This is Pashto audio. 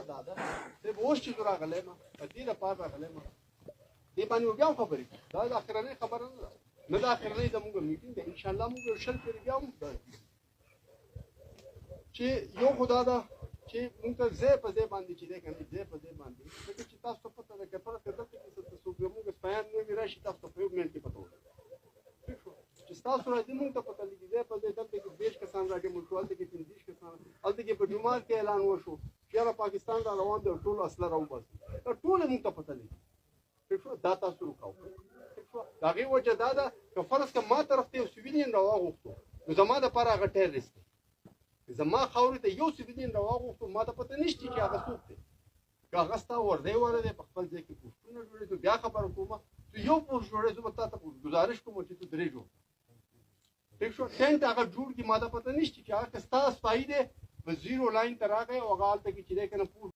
خبره ده د اوس چې راغلی ما په دې لپاره راغلی ما دې باندې بیا خبرې دا د اخرنۍ خبره نه ده نه د اخرنۍ زموږ میټینګ دی ان شاء الله موږ شل پرې بیا هم چې یو خدا ده چې موږ ته ځای په ځای باندې چې دی که نه ځای په ځای باندې ځکه چې تاسو ته پته ده که فرض کړه دلته کې څه څوک زموږ سپیان نوي راشي تاسو ته په یو منټ کې پته ولګي چې ستاسو راځي موږ ته پته لګي ځای په ځای دلته کې 20 کسان راجمع شو هلته کې 15 کسان هلته کې په جومات کې اعلان وشو چې یاره پاکستان را روان دی ټول اسلحه راوباسي دا ټول موږ ته پته لګي دا تاسو وکاو د هغې وجه دا ده که فرض که ما طرف ته یو سویلین راواغوښتو نو زما دپاره هغه ټیرریسټ دی زما خاورې ته یو سویلین راواغوښتو ما ته پته نشته چې هغه څوک دی که هغه ستا وردی واره دی په خپل ځای کې پوسټونه جوړېږي بیا خبره کوم چې یو پوسټ جوړې زه به تا ته ګزارش کوم چې ته 3 جوړ ٹھیک شو ټینټ هغه جوړ کړي ما ته پته نشته چې هغه که ستا سپایي دی په 0 لاین ته راغی او هغه هلته کې چې دی که نه